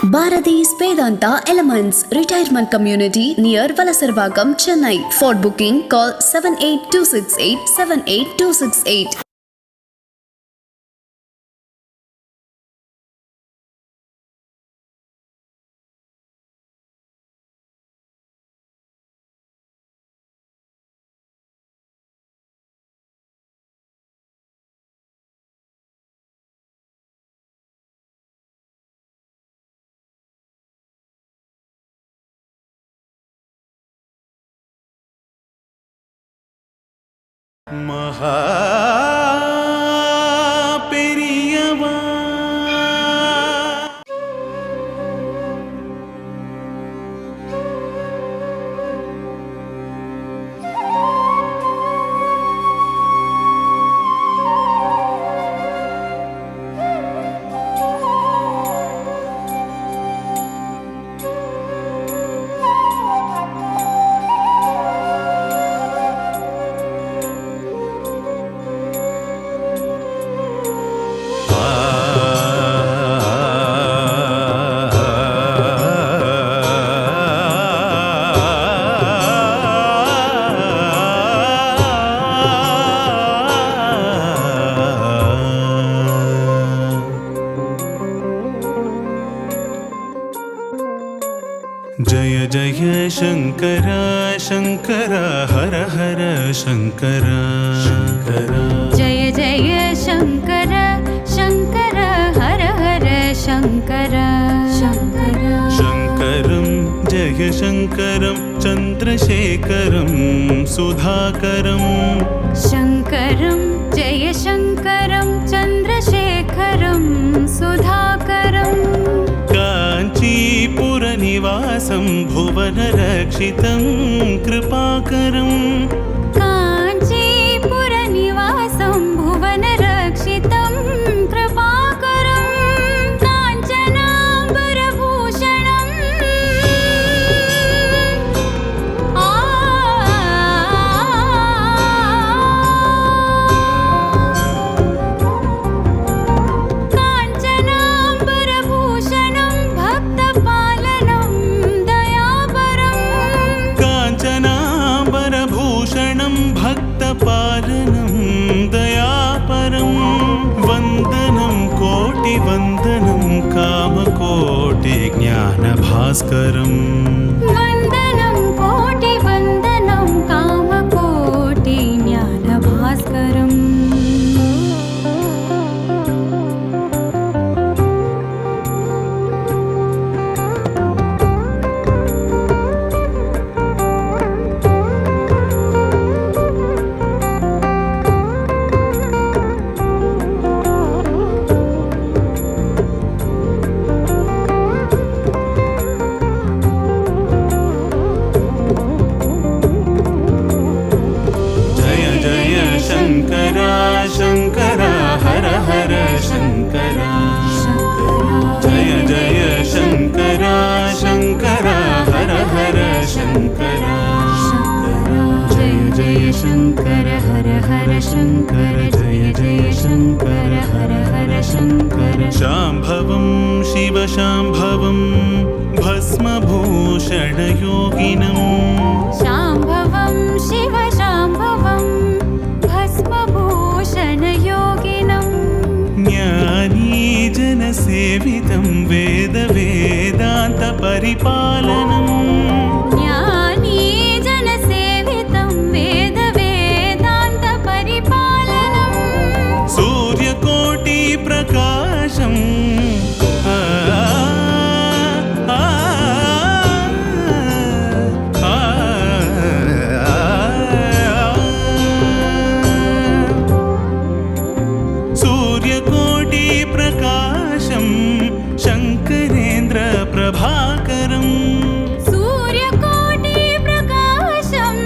Bharati's Vedanta Elements Retirement Community near Valasarvagam, Chennai. For booking, call 7826878268. மகா பெரியவா जय जय शंकर शंकर हर हर शंकर शंकर जय जय शंकर शंकर हर हर शंकर शंकर शंकरं जय शंकरं चंद्रशेखरं सुधाकरं शंकरं जय शंकरं चंद्रशेखरं सुधाकरं काञ्चीपुरनिवासं भुवनरक्षितं कृपाकरं काञ्चीपुरनिवासं भुवनरक्षितं कृपाकरं काञ्चनाम्बरभूषणं काञ्चनाम्बरभूषणं भक्तपालनं दयापरं काञ्चनाम्बरभूषणं भक्तपालनं दयापरं वन्दनं कोटिवन्दनं कामकोटिज्ञानभास्करम् वन्दनं कोटिवन्दनं कामकोटिज्ञानभास्करम् जय जय शंकर शंकर हर हर शंकर जय जय शंकर शंकर हर हर शंकर जय जय शंकर हर हर शंकर जय जय शंकर हर हर शंकर शाम्भवं शिव शाम्भवं भस्मभूषणयोगिनं शाम्भवं शिव शाम्भवं भस्मभूषणयोगिनं ज्ञानीजनसेवितं वेदवेदान्तपरिपालनम् ज्ञानीजनसेवितं वेदवेदान्तपरिपालनं सूर्यकोटिप्रकाशम् सूर्यकोटिप्रकाशं शङ्करेन्द्रप्रभाकरम् सूर्यकोटिप्रकाशं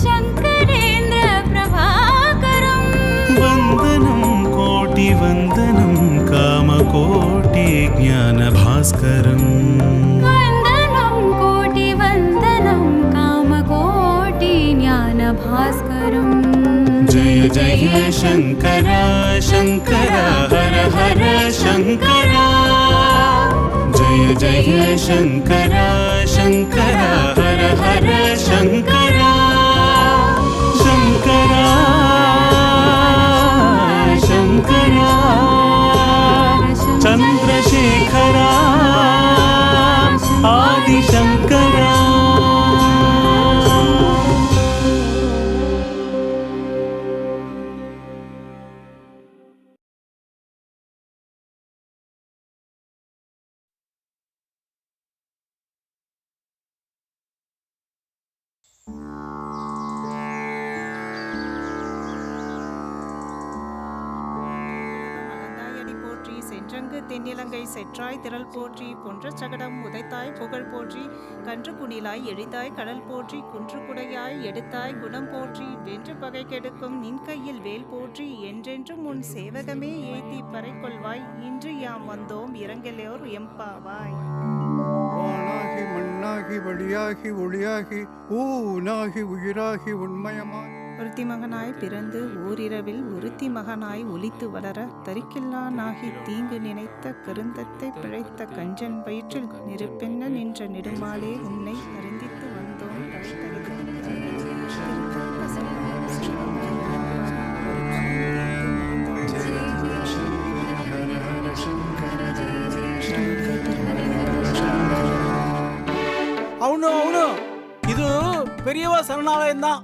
शङ्करेन्द्रप्रभाकरं वन्दनं कोटिवन्दनं कामकोटिज्ञानभास्करम् वन्दनं कोटिवन्दनं कामकोटिज्ञानभास्करम् जय जय शंकर शंकर हर हर शंकर जय जय जय शंकरा शंकरा हर हर शंकरा शंकरा शंकरा चंद्रशेखरा आदि शंकरा மலந்தாயடி போற்றி சென்றங்கு தென்னிலங்கை செற்றாய் திரள் போற்றி பொன்ற சகடம் உதைத்தாய் புகழ் போற்றி கன்று குணிலாய் எழித்தாய் கடல் போற்றி குன்று குடையாய் எடுத்தாய் குணம் போற்றி வென்று பகை கெடுக்கும் நின் கையில் வேல் போற்றி என்றென்றும் உன் சேவகமே ஏத்தி பறைக்கொள்வாய் இன்று யாம் வந்தோம் இரங்கலோர் எம்பாவாய். வானாகி மண்ணாகி வழியாகி ஒளியாகி ஊனாகி உயிராகி உண்மயமாய் ஒருத்தி மகனாய் பிறந்து ஓரிரவில் ஒருத்தி மகனாய் ஒலித்து வளர தரிக்கில்லானாகி தீங்கு நினைத்த கருந்தத்தை பிழைத்த கஞ்சன் வயிற்றில் நெருப்பென்ன நின்ற நெடுமாலே உன்னை அறிந்தித்து வந்தோம் అవును అవును ఇది పెరియవా శరణాలయం தான்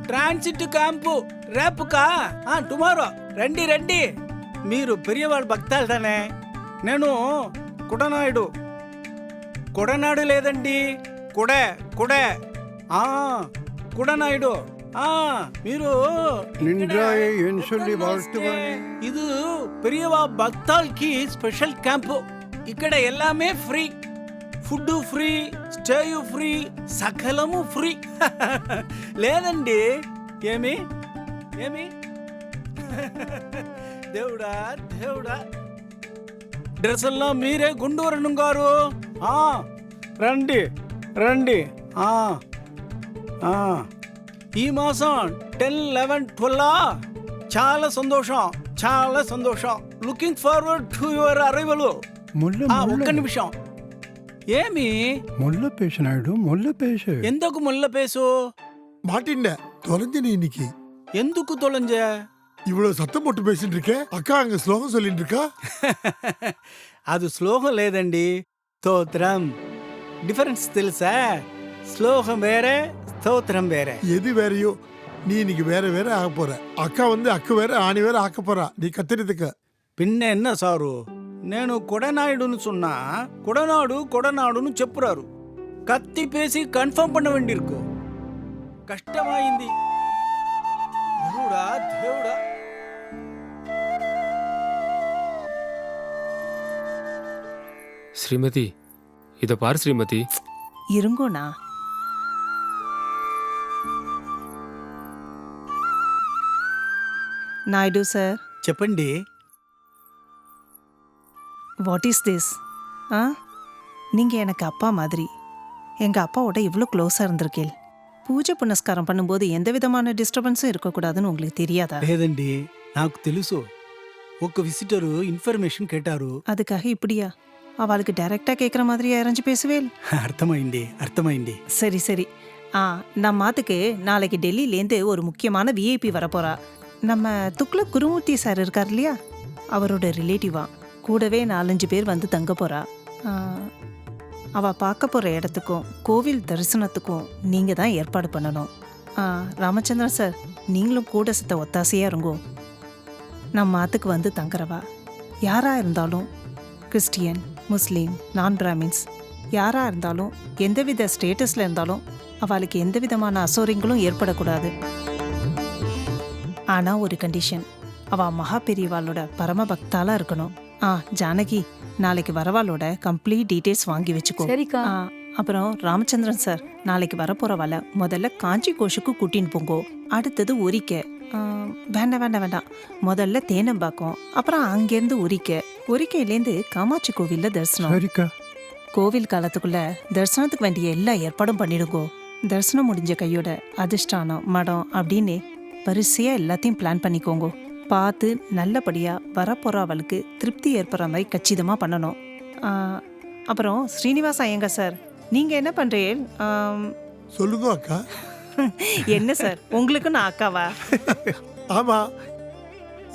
ట్రాన్సిట్ క్యాంపు రేపుకా టుమారో రండి రండి మీరు పెరియవాళ్ళ భక్తాలు தானே నేను కుడనాయుడు కుడనాడు లేదండి కుడే కుడే కుడనాయుడు మీరు நின்றாயை என் சொல்லி வாழ்த்துவானே. இது பெரியவா பக்தால்కి ஸ்பெஷல் క్యాంపు ఇక్కడ எல்லாமே ఫ్రీ ఫుడ్ ఫ్రీ స్టేయు ఫ్రీ సకలము ఫ్రీ లేదండి ఏమి ఏమి దేవుడా దేవుడా డ్రెస్ ఎல்லாம் మీరే గుండూరను గారు రండి రండి ఈ మాసం 10, 11, 12 చాలా సంతోషం looking forward to your arrival. ఒక్క నిమిషం ఏమి మొల్ల பேசு நாயுடு మొల్ల பேசு. ఎందుకు ముల్ల పేసు மாட்டின்ன தொலைஞ்ச நீ இன்னைக்கு ఎందుకు తొలంజ இவ்வளவு சத்தம் போட்டு பேசிட்டு இருக்க. அக்கா அங்க ஸ்லோகம் சொல்லிட்டு இருக்கா. అది శ్లోకం లేదండి స్తోత్రం డిఫరెన్స్ తెలుసా శ్లోకం వేరే స్తోత్రం వేరే. எது வேறையோ நீ இன்னைக்கு வேற வேற ஆக போற. அக்கா வந்து அக்கு வேற ஆணி வேற ஆக்க போறா நீ கத்துறதுக்கு. పిన్న ఎన్న సారు నేను కొడనాయుడును சொன்னா కొడనాడును చెప్పురారు కత్తి పేసి కన్ఫర్మ్ பண்ண வேண்டியிருக்கும். కష్టమైంది దేవుడా దేవుడా. ஸ்ரீமதி இதை பாரு ஸ்ரீமதி. இருங்கோண்ணா நாயுடு சார், చెప్పండి. What is this? நீங்கள் எனக்கு அப்பா மாதிரி. எங்கள் அப்பாவோட இவ்வளோ க்ளோஸாக இருந்திருக்கேள். பூஜை புனஸ்காரம் பண்ணும்போது எந்த விதமான டிஸ்டர்பன்ஸும் இருக்கக்கூடாதுன்னு உங்களுக்கு தெரியாதா? లేదండి నాకు తెలుసు. ఒక విజిటరు ఇన్ఫర్మేషన్ కేటారు. அதுக்காக இப்படியா? அவளுக்கு டைரெக்டாக கேட்குற மாதிரி அரைஞ்சு பேசுவேல். అర్థమైంది. சரி சரி. நம்ம மாத்துக்கு நாளைக்கு டெல்லியிலேருந்து ஒரு முக்கியமான விஐபி வரப்போறா. நம்ம துக்ளக் குருமூர்த்தி சார் இருக்கார் இல்லையா, அவரோட ரிலேட்டிவா. கூடவே 4-5 பேர் வந்து தங்க போறா. அவள் பார்க்க போகிற இடத்துக்கும் கோவில் தரிசனத்துக்கும் நீங்கள் தான் ஏற்பாடு பண்ணணும். ராமச்சந்திரன் சார், நீங்களும் கூட சித்த ஒத்தாசையாக இருங்கோ. நம்ம மாத்துக்கு வந்து தங்குறவா யாராக இருந்தாலும், கிறிஸ்டியன், முஸ்லீம், நான் பிராமின்ஸ் யாராக இருந்தாலும், எந்தவித ஸ்டேட்டஸில் இருந்தாலும் அவளுக்கு எந்த விதமான அசௌரியங்களும் ஏற்படக்கூடாது. ஆனால் ஒரு கண்டிஷன், அவள் மகா பெரியவாளோட பரம பக்தாலாக இருக்கணும். ஜானகி, நாளைக்கு வரவாளோட கம்ப்ளீட் டீட்டெயில்ஸ் வாங்கி வச்சுக்கோ. சரிக்கா. அப்புறம் ராமச்சந்திரன் சார், நாளைக்கு வரப்போறவாள முதல்ல காஞ்சி கோஷுக்கு கூட்டின்னு போங்கோ. அடுத்தது ஒரிக்க. வேண்டாம், முதல்ல தேனம்பாக்கம், அப்புறம் அங்கேருந்து ஒரிக்கையிலேருந்து காமாட்சி கோவிலில் தரிசனம். சரிக்கா. கோவில் காலத்துக்குள்ள தரிசனத்துக்கு வேண்டிய எல்லா ஏற்பாடும் பண்ணிடுங்கோ. தரிசனம் முடிஞ்ச கையோட அதிஷ்டானம், மடம் அப்படின்னு வரிசையாக எல்லாத்தையும் பிளான் பண்ணிக்கோங்கோ. பார்த்து நல்லபடியாக வரப்போகிற அவளுக்கு திருப்தி ஏற்படுற மாதிரி கச்சிதமாக பண்ணணும். அப்புறம் ஸ்ரீனிவாச ஐயங்க சார், நீங்க என்ன பண்றீங்க? சொல்லுங்க அக்கா. என்ன சார், உங்களுக்கு நான் அக்காவா? ஆமா,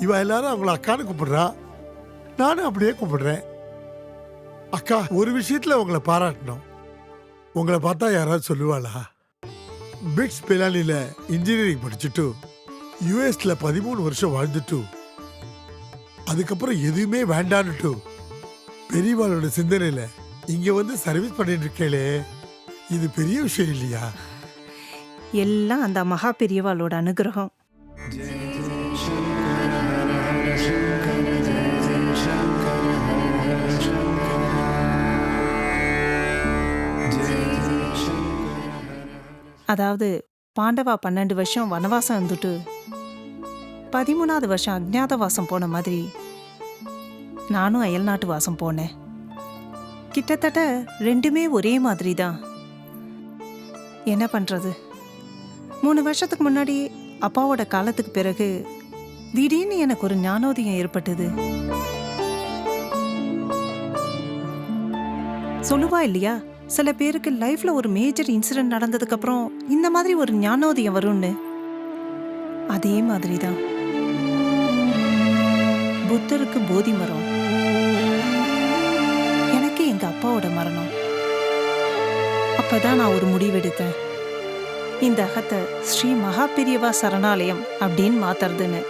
இவ எல்லாரும் அவங்கள அக்கான்னு கூப்பிடுறா, நானும் அப்படியே கூப்பிடுறேன். அக்கா, ஒரு விஷயத்துல உங்களை பாராட்டணும். உங்களை பார்த்தா யாராவது சொல்லுவாளா? பிட்ஸ் பெலாலியில் இன்ஜினியரிங் படிச்சுட்டு யூஎஸ்ல 13 வருஷம் வாழ்ந்துட்டு அதுக்கப்புறம் எதுவுமே வேண்டான்னுட்டு பெரியவாளோட சிந்தனையில இங்க வந்து சர்வீஸ் பண்ணிட்டு இருக்கேளே, இது பெரிய விஷயம் இல்லையா? எல்லாம் அந்த மகா பெரியவாளோட அனுகிரகம். அதாவது பாண்டவா 12 வருஷம் வனவாசம் இருந்துட்டு 13வது வருஷம் அஜ்ஞாத வாசம் போன மாதிரி நானும் அயல்நாட்டு வாசம் போனேன். கிட்டத்தட்ட ரெண்டுமே ஒரே மாதிரி தான். என்ன பண்றது, 3 வருஷத்துக்கு முன்னாடி அப்பாவோட காலத்துக்கு பிறகு திடீர்னு எனக்கு ஒரு ஞானோதயம் ஏற்பட்டது. சொல்லுவா இல்லையா, சில பேருக்கு லைஃப்ல ஒரு மேஜர் இன்சிடென்ட் நடந்ததுக்கு அப்புறம் இந்த மாதிரி ஒரு ஞானோதயம் வரும்னு. அதே மாதிரி தான் புத்தருக்கு போதி மரம், எனக்கு எங்க அப்பாவோட மரணம். அப்பதான் நான் ஒரு முடிவெடுத்தேன், இந்த அகத்தை ஸ்ரீ மகா பெரியவா சரணாலயம் அப்படின்னு மாத்துறதுன்னு.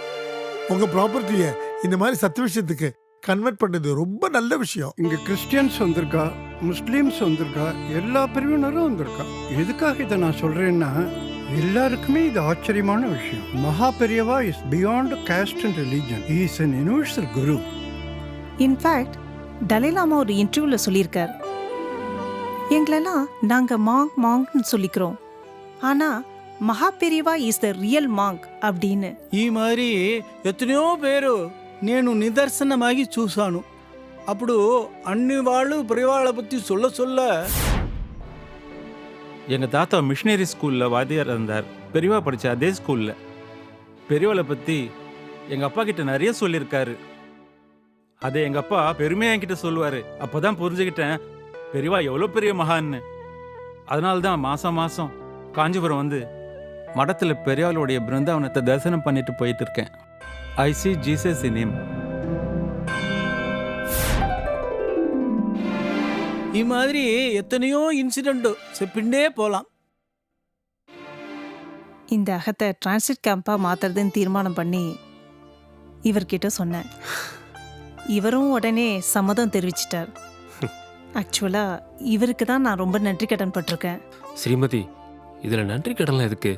உங்க ப்ராப்பர்ட்டியை இந்த மாதிரி சத்து விஷயத்துக்கு கன்வெர்ட் பண்ணது ரொம்ப நல்ல விஷயம். இங்க கிறிஸ்டியன்ஸ் வந்திருக்கா, முஸ்லீம்ஸ் வந்திருக்கா, எல்லா பிரிவினரும் வந்திருக்கா. எதுக்காக இதை நான் சொல்றேன்னா, எல்லாருக்குமே இது ஆச்சரியமான விஷயம். Maha Periyava is beyond caste and religion. He is an universal guru. In fact Dalai Lama ஒரு இன்டர்வியூல சொல்லியிருக்கார், எங்களெல்லாம் நாங்க மாங்க்னு சொல்லிக்கிறோம், ஆனா மகா Periyava is the real Monk அப்படின்னு. ఈ మరి ఎత్తనో పేరు నేను నిదర్శనమాగి చూశాను. అప్పుడు అన్ని వాళ్ళు పరివాళ్ళ பத்தி சொல்ல சொல்ல எங்கள் தாத்தா மிஷினரி ஸ்கூலில் வாத்தியார் இருந்தார். பெரியவா படித்த அதே ஸ்கூலில் பெரியவாளை பற்றி எங்கள் அப்பா கிட்ட நிறைய சொல்லியிருக்காரு. அதை எங்கள் அப்பா பெருமையாக என்கிட்ட சொல்லுவார். அப்போ தான் புரிஞ்சுக்கிட்டேன் பெரியவா எவ்வளோ பெரிய மகான்னு. அதனால தான் மாதம் மாதம் காஞ்சிபுரம் வந்து மடத்தில் பெரியவாளுடைய பிருந்தாவனத்தை தரிசனம் பண்ணிட்டு போயிட்டு இருக்கேன். ஐ சி ஜீசஸ் இன் ஹிம். ఈ మాదిరి ఎత్తనయో ఇన్సిడెంట్ చెప్పిండే పోలాం. இந்த அகத்தை டிரான்சிட் கேம்பாக மாத்துறதுன்னு தீர்மானம் பண்ணி இவர்கிட்ட சொன்னேன். இவரும் உடனே சம்மதம் தெரிவிச்சிட்டார். ஆக்சுவலாக இவருக்கு தான் நான் ரொம்ப நன்றி கடன் பட்டிருக்கேன். ஸ்ரீமதி, இதில் நன்றி கடன்லாம் எதுக்கு?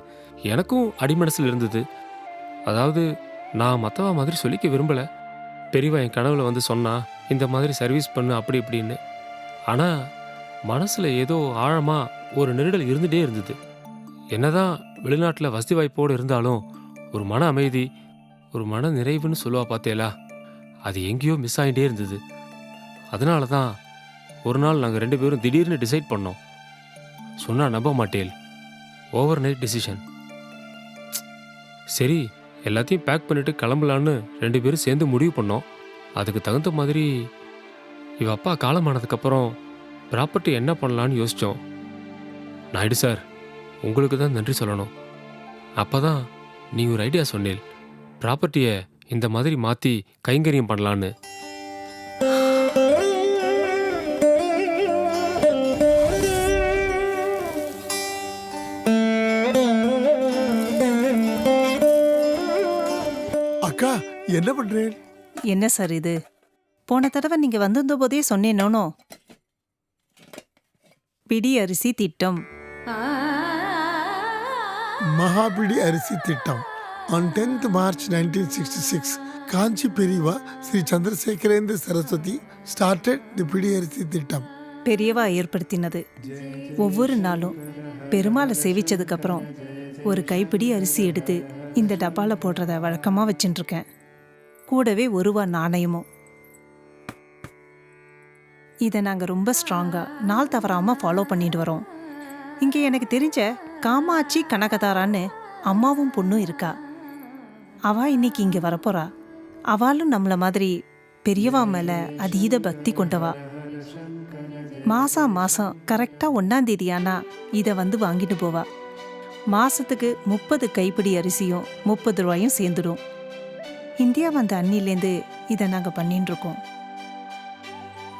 எனக்கும் அடிமனசில் இருந்தது. அதாவது நான் மற்றவா மாதிரி சொல்லிக்க விரும்பலை. பெரியவா என் கனவுல வந்து சொன்னா இந்த மாதிரி சர்வீஸ் பண்ணு அப்படி இப்படின்னு. ஆனால் மனசில் ஏதோ ஆழமாக ஒரு நெருடல் இருந்துகிட்டே இருந்தது. என்னதான் வெளிநாட்டில் வசதி வாய்ப்போடு இருந்தாலும் ஒரு மன அமைதி, ஒரு மன நிறைவுன்னு சொல்லுவா பார்த்தேலா, அது எங்கேயோ மிஸ் ஆகிட்டே இருந்தது. அதனால தான் ஒரு நாள் நாங்கள் 2 பேரும் திடீர்னு டிசைட் பண்ணோம். சொன்னால் நம்ப மாட்டேல், ஓவர் நைட் டிசிஷன். சரி, எல்லாத்தையும் பேக் பண்ணிவிட்டு கிளம்பலான்னு 2 பேரும் சேர்ந்து முடிவு பண்ணோம். அதுக்கு தகுந்த மாதிரி இவ அப்பா காலமானதுக்கப்புறம் ப்ராப்பர்ட்டி என்ன பண்ணலான்னு யோசித்தோம். நாயுடு சார், உங்களுக்கு தான் நன்றி சொல்லணும். அப்போ தான் நீ ஒரு ஐடியா சொன்னேன், ப்ராப்பர்ட்டியை இந்த மாதிரி மாற்றி கைங்கரியம் பண்ணலான்னு. அக்கா, என்ன பண்றேன்? என்ன சார் இது? போன தடவை நீங்கள் வந்திருந்த போதே சொன்னேனோ, பிடி அரிசி திட்டம். மகாபிடி அரிசி திட்டம். On 10th March 1966, காஞ்சி பெரியவா ஸ்ரீ சந்திரசேகரேந்திர சரஸ்வதி started the பிடி அரிசி திட்டம். பெரியவா ஏற்படுத்தினது. ஒவ்வொரு நாளும் பெருமாளை சேவிச்சதுக்கப்புறம் ஒரு கைப்பிடி அரிசி எடுத்து இந்த டப்பால போடுறத வழக்கமாக வச்சுட்டுருக்கேன். கூடவே 1 ரூபா நாணயமும். இதை நாங்கள் ரொம்ப ஸ்ட்ராங்காக நாள் தவறாமல் ஃபாலோ பண்ணிட்டு வரோம். இங்கே எனக்கு தெரிஞ்ச காமாட்சி கனகதாரான்னு அம்மாவும் பொண்ணும் இருக்கா. அவள் இன்னைக்கு இங்கே வரப்போறா. அவளும் நம்மளை மாதிரி பெரியவா மேலே அதீத பக்தி கொண்டவா. மாதம் கரெக்டாக 1ஆம் தேதி ஆனா இதை வந்து வாங்கிட்டு போவா. மாதத்துக்கு 30 கைப்பிடி அரிசியும் 30 ரூபாயும் சேர்ந்துடும். இந்தியா வந்த அன்னிலேருந்து இதை நாங்கள் பண்ணிட்டு இருக்கோம்.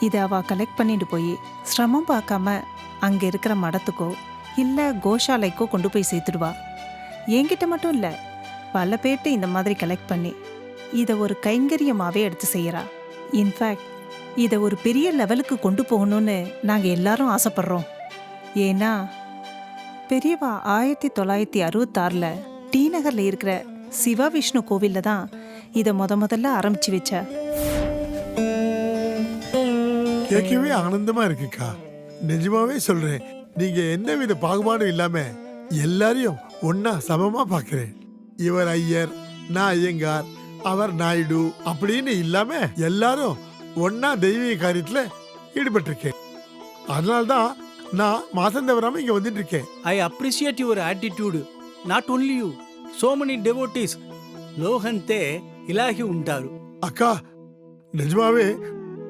இதை அவள் கலெக்ட் பண்ணிட்டு போய் சிரமம் பார்க்காம அங்கே இருக்கிற மடத்துக்கோ இல்லை கோஷாலைக்கோ கொண்டு போய் சேர்த்துடுவா. என்கிட்ட மட்டும் இல்லை, பல பேர்ட்டு இந்த மாதிரி கலெக்ட் பண்ணி இதை ஒரு கைங்கரியமாகவே எடுத்து செய்கிறா. இன்ஃபேக்ட் இதை ஒரு பெரிய லெவலுக்கு கொண்டு போகணும்னு நாங்கள் எல்லாரும் ஆசைப்படுறோம். ஏன்னா பெரியவா 1966 டி நகரில் இருக்கிற சிவா விஷ்ணு கோவிலில் தான் இதை முதல்ல ஆரம்பிச்சு வச்சா. கேட்கவே ஆனந்தமா இருக்குக்கா. நிஜமாவே சொல்றேன், நீங்க எந்தவித பாகுபாடும் இல்லாம எல்லாரையும் ஒன்னா சமமா பாக்குறேன். இவர் ஐயர், நான் ஐயங்கார், அவர் நாயுடு அப்படின்னு இல்லாம எல்லாரும் ஒன்னா தெய்வீக காரியத்துல ஈடுபட்டிருக்கேன். அதனால்தான் நான் மாசம் தவறாம இங்க வந்துட்டு இருக்கேன். I appreciate your attitude. Not only you, so many devotees லோகந்தே இலாகி உண்டாரு. அக்கா, நிஜமாவே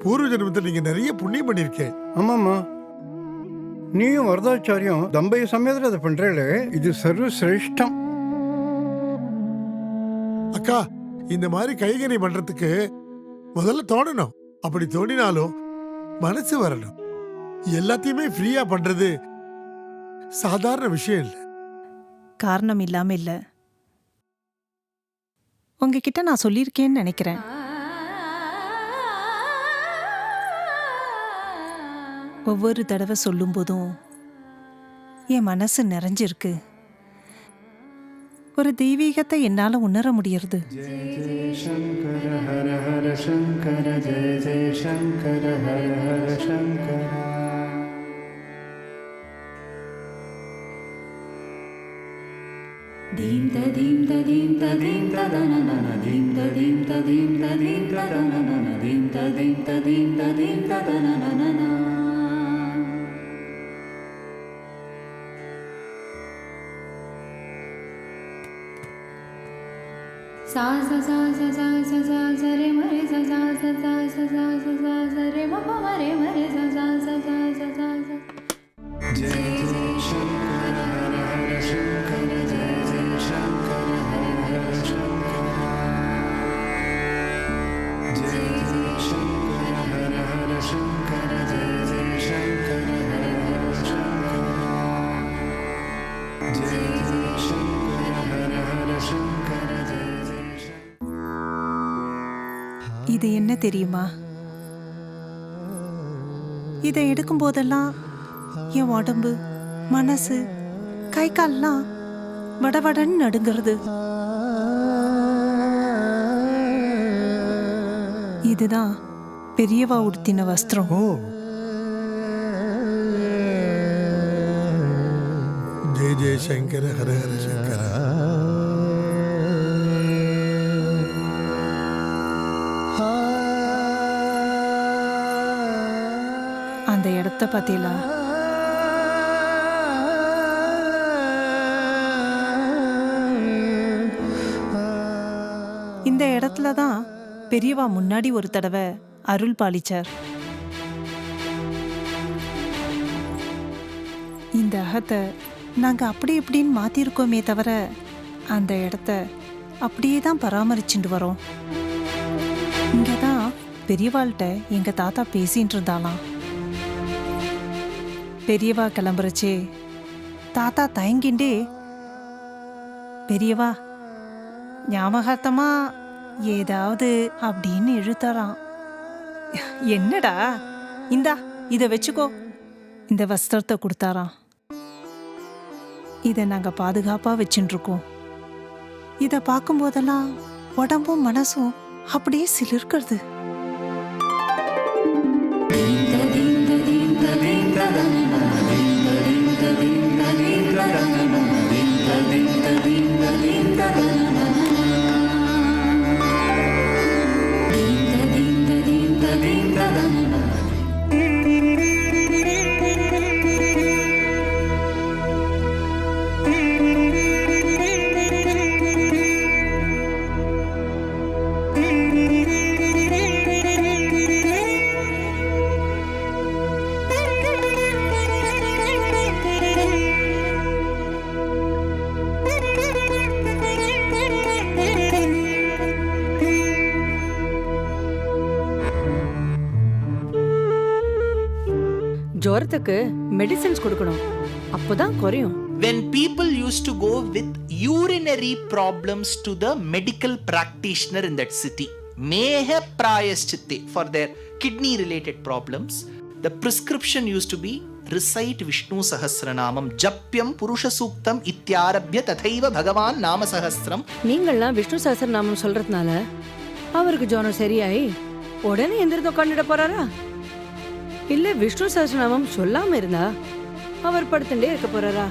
பூர்வ ஜென்மத்தில் நீங்க நிறைய புண்ணியம் பண்ணிருக்கேன். ஆமாம்மா, நீயும் வரதாச்சாரியம் தம்பைய சமயத்தில் அதை பண்றேல, இது சர்வ சிரேஷ்டம். அக்கா, இந்த மாதிரி கைகறி பண்றதுக்கு முதல்ல தோணணும். அப்படி தோணினாலும் மனசு வரணும். எல்லாத்தையுமே ஃப்ரீயா பண்றது சாதாரண விஷயம் இல்லை. காரணம் இல்லாம இல்ல. உங்ககிட்ட நான் சொல்லியிருக்கேன்னு நினைக்கிறேன். ஒவ்வொரு தடவை சொல்லும் போதும் என் மனசு நிறைஞ்சிருக்கு. ஒரு தெய்வீகத்தை என்னால உணர முடியறது. शङ्कर हर हर शङ्कर जय जय शङ्कर हर हर शङ्कर दीं तदीं तदीं तदीं तदननन दीं तदीं तदीं तदीं तदननन दीं तदीं तदीं तदीं तदननन सा सा सा सा सा सा सा सा रे मरे सा सा सा सा सा सा सा सा सा रे म प म रे मरे सा सा सा सा सा सा सा जय जय शङ्कर हर हर शङ्कर जय जय शङ्कर हर हर शङ्कर जय जय शङ्कर हर हर शङ्कर जय जय शङ्कर हर हर शङ्कर जय जय शङ्कर हर हर शङ्कर जय இது என்ன தெரியுமா? இதை எடுக்கும் போதெல்லாம் என் உடம்பு, மனசு, கை கால்லாம் வடவடன்னு நடுங்கிறது. இதுதான் பெரியவா உடுத்தின வஸ்திரம். ஜெய ஜெய சங்கர ஹர ஹர சங்கர. அந்த இடத்த பார்த்தீங்களா? இந்த இடத்துல தான் பெரியவா முன்னாடி ஒரு தடவை அருள் பாலிச்சார். இந்த அகத்தை நாங்க அப்படி இப்படின்னு மாத்திருக்கோமே தவிர அந்த இடத்த அப்படியே தான் பராமரிச்சுட்டு வரோம். இங்கதான் பெரியவாள்கிட்ட எங்க தாத்தா பேசிட்டு இருந்தாலாம். பெரியவா கிளம்புறச்சே தாத்தா தயங்கிண்டே, பெரியவா ஞாபகார்த்தமா ஏதாவது அப்படின்னு இழுத்தாராம். என்னடா, இந்தா இதை வச்சுக்கோ, இந்த வஸ்திரத்தை கொடுத்தாராம். இதை நாங்க பாதுகாப்பா வச்சுட்டு இருக்கோம். இதை பார்க்கும்போதெல்லாம் உடம்பும் மனசும் அப்படியே சிலிர்க்கிறது. ஜுரத்துக்கு மெடிசின்ஸ் கொடுக்கணும், அப்போதான் குறையும். When people used to go with urinary problems to the medical practitioner in that city, meha prayaschitte, for their kidney related problems, the prescription used to be recite Vishnu Sahasranamam Japyam Purusha Suktam Ityarabhya Tathaiva Bhagavan Nama Sahasram. நீங்கள்லாம் விஷ்ணு சஹஸ்ரநாமம் சொல்றதுனால அவருக்கு ஜுரம் சரியாயி உடனே எந்திரத்தை உட்காந்துட போறாரா? இல்ல விஷ்ணு சஹஸ்ரநாமம் சொல்லாம இருந்தா அவர் படுத்துட்டே இருக்க போறாரா?